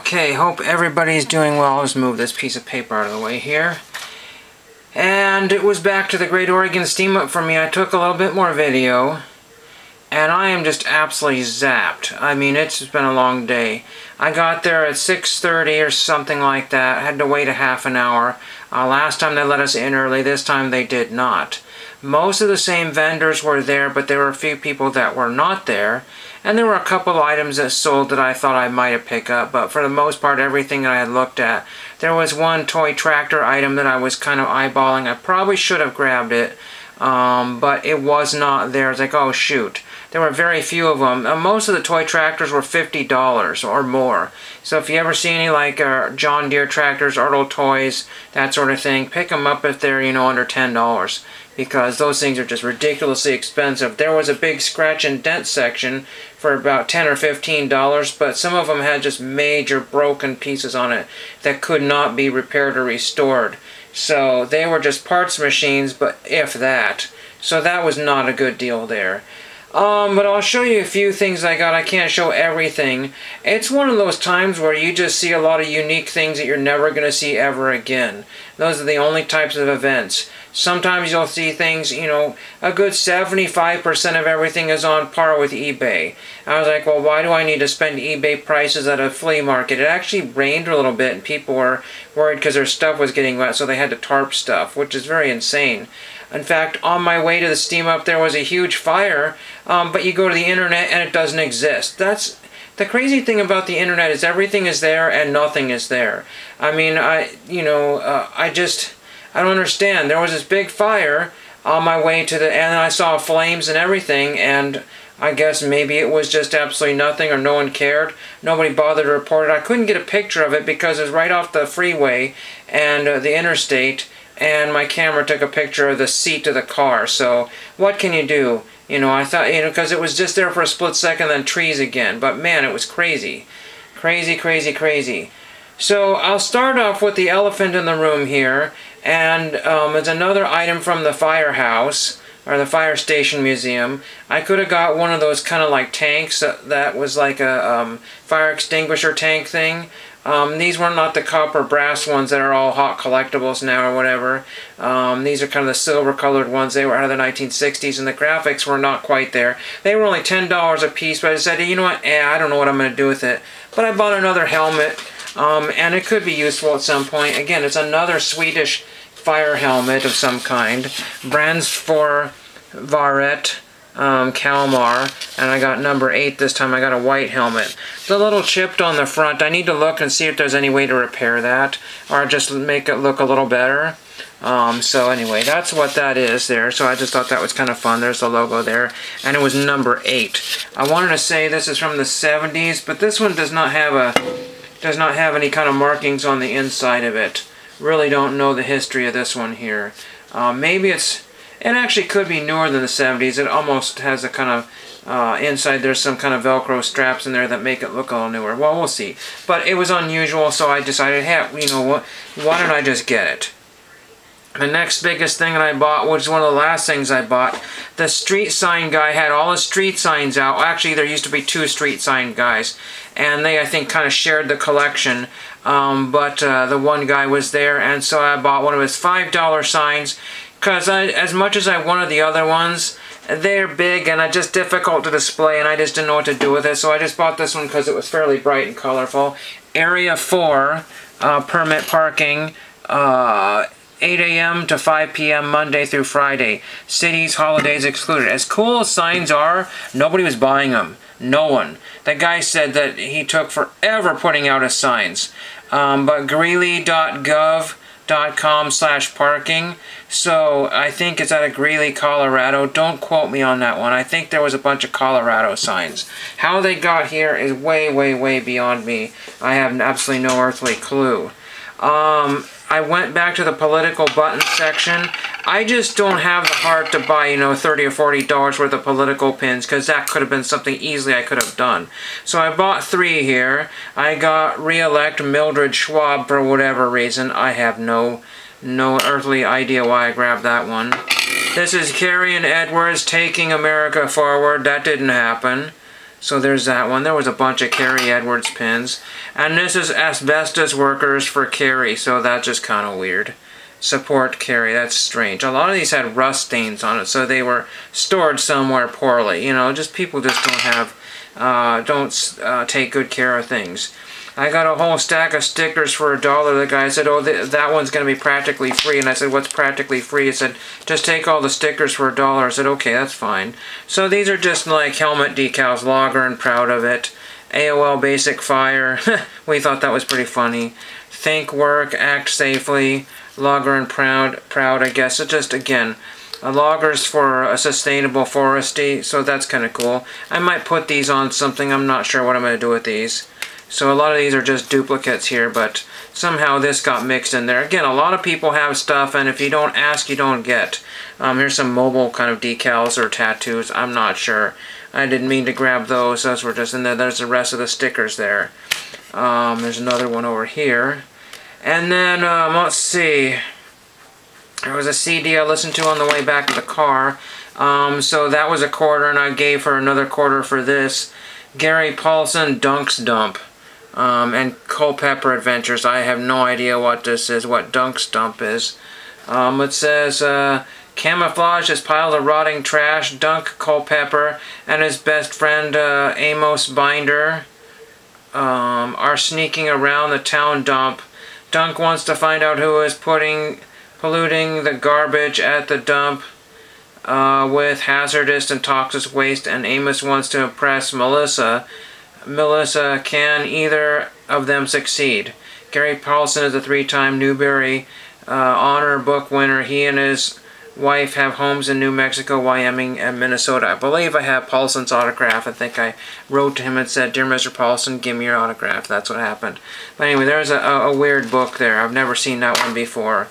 Okay, hope everybody's doing well. Let's move this piece of paper out of the way here. And it was back to the Great Oregon Steam Up for me. I took a little bit more video, and I am just absolutely zapped. I mean, it's been a long day. I got there at 6:30 or something like that. I had to wait a half an hour. Last time they let us in early, this time they did not. Most of the same vendors were there, but there were a few people that were not there. And there were a couple of items that sold that I thought I might have picked up, but for the most part, everything that I had looked at. There was one toy tractor item that I was kind of eyeballing. I probably should have grabbed it, but it was not there. It's like, oh shoot. There were very few of them. Most of the toy tractors were $50 or more. So if you ever see any like John Deere tractors, Arnold toys, that sort of thing, pick them up if they're, under $10. Because those things are just ridiculously expensive. There was a big scratch and dent section for about $10 or $15, but some of them had just major broken pieces on it that could not be repaired or restored. So they were just parts machines, but if that. So that was not a good deal there. But I'll show you a few things I got. I can't show everything. It's one of those times where you just see a lot of unique things that you're never going to see ever again. Those are the only types of events. Sometimes you'll see things, a good 75% of everything is on par with eBay. I was like, well, why do I need to spend eBay prices at a flea market? It actually rained a little bit and people were worried because their stuff was getting wet, so they had to tarp stuff, which is very insane. In fact, on my way to the Steam Up, there was a huge fire, but you go to the internet and it doesn't exist. That's the crazy thing about the internet, is everything is there and nothing is there. I mean, I don't understand. There was this big fire on my way to and I saw flames and everything, and I guess maybe it was just absolutely nothing, or no one cared. Nobody bothered to report it. I couldn't get a picture of it because it was right off the freeway and the interstate, and my camera took a picture of the seat of the car. So what can you do? I thought, because it was just there for a split second, then trees again. But man, it was crazy. Crazy, crazy, crazy. So I'll start off with the elephant in the room here. And it's another item from the firehouse, or the fire station museum. I could have got one of those kind of like tanks that was like a fire extinguisher tank thing. These were not the copper brass ones that are all hot collectibles now or whatever. These are kind of the silver colored ones. They were out of the 1960s, and the graphics were not quite there. They were only $10 a piece, but I decided, you know what, I don't know what I'm going to do with it. But I bought another helmet, and it could be useful at some point. Again, it's another Swedish fire helmet of some kind. Brands for Varet, Kalmar, and I got number 8 this time. I got a white helmet. It's a little chipped on the front. I need to look and see if there's any way to repair that, or just make it look a little better. So anyway, that's what that is there. So I just thought that was kind of fun. There's the logo there, and it was number 8. I wanted to say this is from the 70s, but this one does not have any kind of markings on the inside of it. Really don't know the history of this one here. Maybe it actually could be newer than the 70s. It almost has a kind of, inside there's some kind of Velcro straps in there that make it look a little newer. Well, we'll see. But it was unusual, so I decided, hey, you know what, why don't I just get it? The next biggest thing that I bought, which is one of the last things I bought, the street sign guy had all his street signs out. Actually, there used to be 2 street sign guys, and they, I think, kind of shared the collection. But the one guy was there, and so I bought one of his $5 signs, because as much as I wanted the other ones, they're big and just difficult to display, and I just didn't know what to do with it, so I just bought this one because it was fairly bright and colorful. Area 4, permit parking, 8 a.m. to 5 p.m. Monday through Friday. Cities, holidays excluded. As cool as signs are, nobody was buying them. No one. That guy said that he took forever putting out his signs. But greeley.gov.com/parking. So I think it's out of Greeley, Colorado. Don't quote me on that one. I think there was a bunch of Colorado signs. How they got here is way, way, way beyond me. I have absolutely no earthly clue. I went back to the political button section. I just don't have the heart to buy, $30 or $40 worth of political pins, because that could have been something easily I could have done. So I bought 3 here. I got re-elect Mildred Schwab for whatever reason. I have no earthly idea why I grabbed that one. This is Carrie and Edwards taking America forward. That didn't happen. So there's that one. There was a bunch of Carrie Edwards pins. And this is Asbestos Workers for Carrie, so that's just kind of weird. Support Carrie, that's strange. A lot of these had rust stains on it, so they were stored somewhere poorly. You know, just people just don't have, take good care of things. I got a whole stack of stickers for $1. The guy said, oh, that one's going to be practically free. And I said, what's practically free? He said, just take all the stickers for $1. I said, okay, that's fine. So these are just like helmet decals, Logger and Proud of It. AOL Basic Fire. We thought that was pretty funny. Think Work, Act Safely. Logger and Proud, I guess. It's just, again, loggers for a sustainable foresty. So that's kind of cool. I might put these on something. I'm not sure what I'm going to do with these. So a lot of these are just duplicates here, but somehow this got mixed in there. Again, a lot of people have stuff, and if you don't ask, you don't get. Here's some mobile kind of decals or tattoos. I'm not sure. I didn't mean to grab those. Those were just in there. There's the rest of the stickers there. There's another one over here. And then, let's see. There was a CD I listened to on the way back to the car. So that was $1, and I gave her another $1 for this. Gary Paulson, Dunk's Dump. And Culpeper Adventures. I have no idea what this is, what Dunk's Dump is. It says, camouflage his pile of rotting trash. Dunk Culpeper and his best friend Amos Binder are sneaking around the town dump. Dunk wants to find out who is polluting the garbage at the dump with hazardous and toxic waste, and Amos wants to impress Melissa. Melissa, can either of them succeed? Gary Paulson is a 3-time Newbery Honor Book winner. He and his wife have homes in New Mexico, Wyoming, and Minnesota. I believe I have Paulson's autograph. I think I wrote to him and said, "Dear Mr. Paulson, give me your autograph." That's what happened. But anyway, there's a weird book there. I've never seen that one before.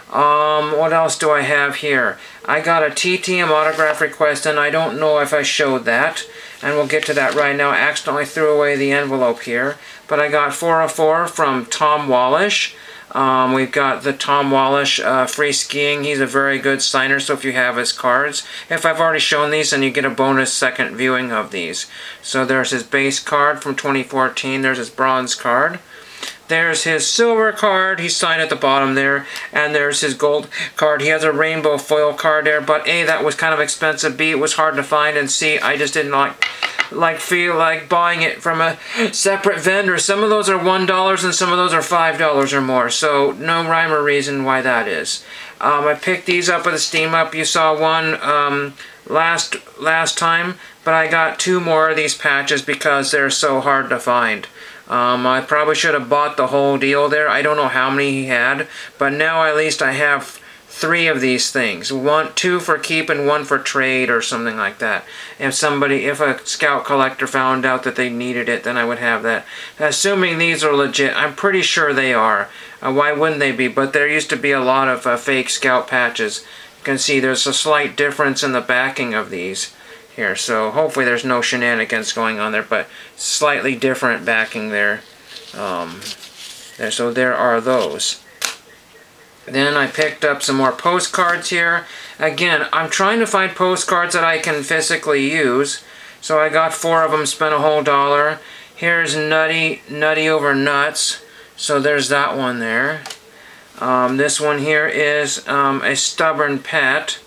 What else do I have here? I got a TTM autograph request, and I don't know if I showed that. And we'll get to that right now. I accidentally threw away the envelope here. But I got 404 from Tom Wallish. We've got the Tom Wallish Free Skiing. He's a very good signer, so if you have his cards. If I've already shown these, then you get a bonus second viewing of these. So there's his base card from 2014. There's his bronze card. There's his silver card, he's signed at the bottom there, and there's his gold card. He has a rainbow foil card there, but A, that was kind of expensive, B, it was hard to find, and C, I just didn't feel like buying it from a separate vendor. Some of those are $1 and some of those are $5 or more, so no rhyme or reason why that is. I picked these up at the Steam Up. You saw one last time, but I got 2 more of these patches because they're so hard to find. I probably should have bought the whole deal there. I don't know how many he had, but now at least I have 3 of these things. 2 for keep and 1 for trade or something like that. If a scout collector found out that they needed it, then I would have that. Assuming these are legit, I'm pretty sure they are. Why wouldn't they be? But there used to be a lot of fake scout patches. You can see there's a slight difference in the backing of these here, so hopefully there's no shenanigans going on there, but slightly different backing there. So there are those. Then I picked up some more postcards here. Again, I'm trying to find postcards that I can physically use, so I got 4 of them, spent a whole $1. Here's Nutty Over Nuts, so there's that one there. This one here is a Stubborn Pet.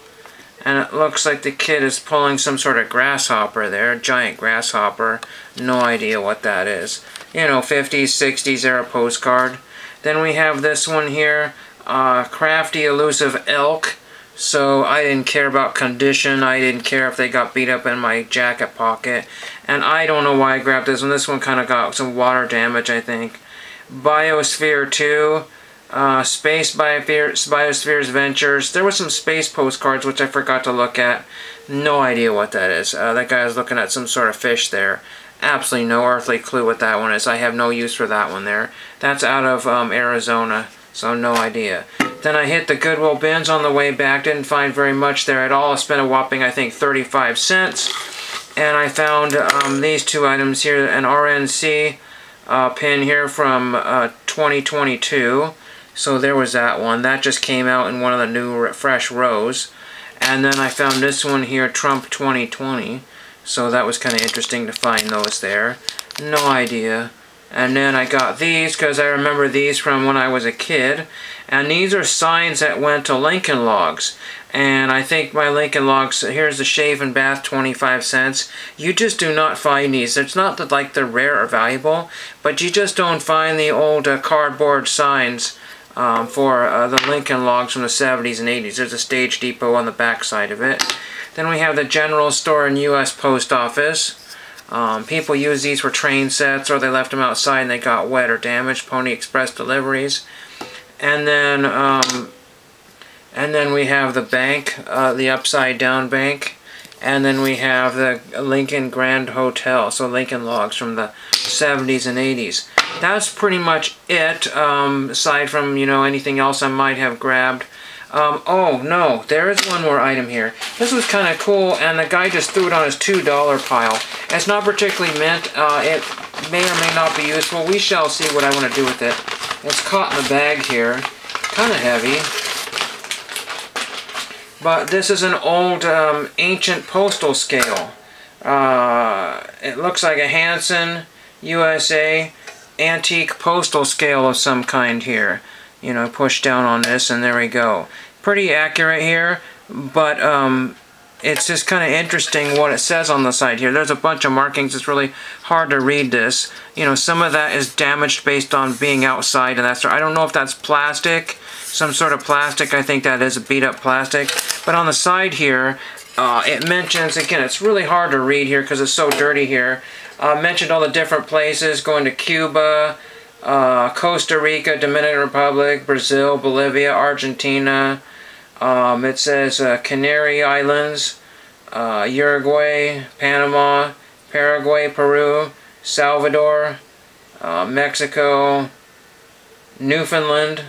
And it looks like the kid is pulling some sort of grasshopper there, a giant grasshopper. No idea what that is. You know, 50s, 60s era postcard. Then we have this one here, Crafty Elusive Elk. So I didn't care about condition. I didn't care if they got beat up in my jacket pocket. And I don't know why I grabbed this one. This one kind of got some water damage, I think. Biosphere 2. Space Biospheres Ventures. There were some space postcards which I forgot to look at. No idea what that is. That guy is looking at some sort of fish there. Absolutely no earthly clue what that one is. I have no use for that one there. That's out of Arizona, so no idea. Then I hit the Goodwill bins on the way back. Didn't find very much there at all. I spent a whopping, I think, 35 cents. And I found these 2 items here. An RNC pin here from 2022. So there was that one. That just came out in one of the new fresh rows. And then I found this one here, Trump 2020. So that was kind of interesting to find those there. No idea. And then I got these because I remember these from when I was a kid. And these are signs that went to Lincoln Logs. And I think my Lincoln Logs, here's the shave and bath, 25 cents. You just do not find these. It's not that like they're rare or valuable, but you just don't find the old cardboard signs for the Lincoln Logs from the 70s and 80s. There's a Stage Depot on the back side of it. Then we have the general store and U.S. Post Office. People use these for train sets, or they left them outside and they got wet or damaged. Pony Express deliveries. And then we have the bank, the upside down bank. And then we have the Lincoln Grand Hotel, so Lincoln Logs from the 70s and 80s. That's pretty much it, aside from, you know, anything else I might have grabbed. Oh, no, there is one more item here. This was kind of cool, and the guy just threw it on his $2 pile. It's not particularly mint. It may or may not be useful. We shall see what I want to do with it. It's caught in the bag here. Kind of heavy. But this is an old, ancient postal scale. It looks like a Hanson, USA, antique postal scale of some kind here. You know, push down on this and there we go. Pretty accurate here, but it's just kind of interesting what it says on the side here. There's a bunch of markings. It's really hard to read this. You know, some of that is damaged based on being outside, and that's, I don't know if that's plastic, some sort of plastic. I think that is a beat up plastic. But on the side here, it mentions, again, it's really hard to read here because it's so dirty here. Mentioned all the different places, going to Cuba, Costa Rica, Dominican Republic, Brazil, Bolivia, Argentina. It says Canary Islands, Uruguay, Panama, Paraguay, Peru, Salvador, Mexico, Newfoundland.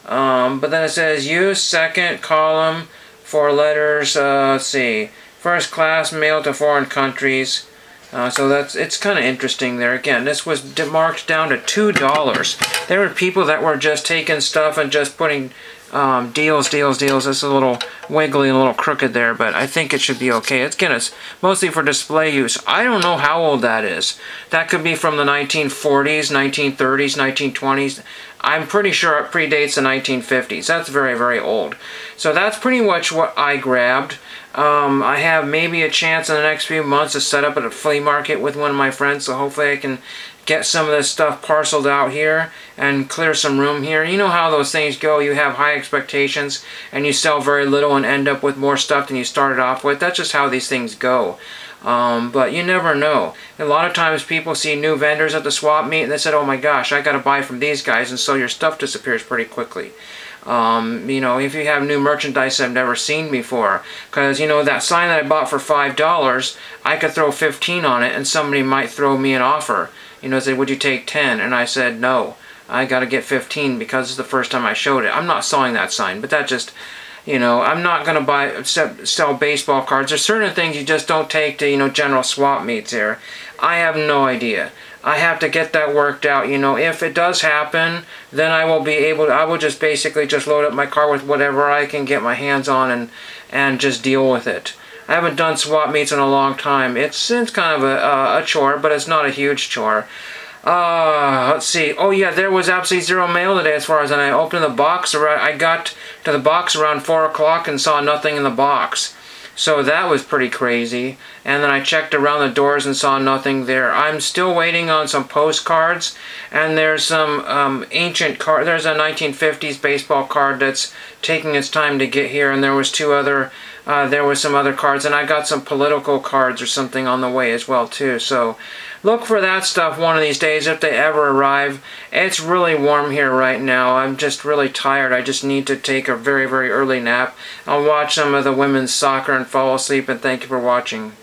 But then it says use second column for letters, let's see, first class mail to foreign countries. So it's kind of interesting there. Again, this was marked down to $2. There were people that were just taking stuff and just putting deals. This is a little wiggly and a little crooked there, but I think it should be okay. Again, it's mostly for display use. I don't know how old that is. That could be from the 1940s, 1930s, 1920s. I'm pretty sure it predates the 1950s. That's very, very old. So that's pretty much what I grabbed. I have maybe a chance in the next few months to set up at a flea market with one of my friends, so hopefully I can get some of this stuff parceled out here and clear some room here. You know how those things go. You have high expectations and you sell very little and end up with more stuff than you started off with. That's just how these things go. But you never know. A lot of times people see new vendors at the swap meet and they said, oh my gosh, I gotta buy from these guys, and so your stuff disappears pretty quickly. You know, if you have new merchandise I've never seen before, because, you know, that sign that I bought for $5, I could throw 15 on it and somebody might throw me an offer. You know, say, would you take 10? And I said, no, I gotta get 15 because it's the first time I showed it. I'm not selling that sign, but that just, you know, I'm not gonna sell baseball cards. There's certain things you just don't take to, you know, general swap meets here. I have no idea. I have to get that worked out. You know, if it does happen, then I will be able to, I will just basically just load up my car with whatever I can get my hands on and just deal with it. I haven't done swap meets in a long time. It's kind of a chore, but it's not a huge chore. Let's see. Oh yeah, there was absolutely zero mail today as far as, and I opened the box, I got to the box around 4 o'clock and saw nothing in the box. So that was pretty crazy. And then I checked around the doors and saw nothing there. I'm still waiting on some postcards, and there's some ancient card. There's a 1950s baseball card that's taking its time to get here, and there was some other cards, and I got some political cards or something on the way as well too. So look for that stuff one of these days if they ever arrive. It's really warm here right now. I'm just really tired. I just need to take a very, very early nap. I'll watch some of the women's soccer and fall asleep, and thank you for watching.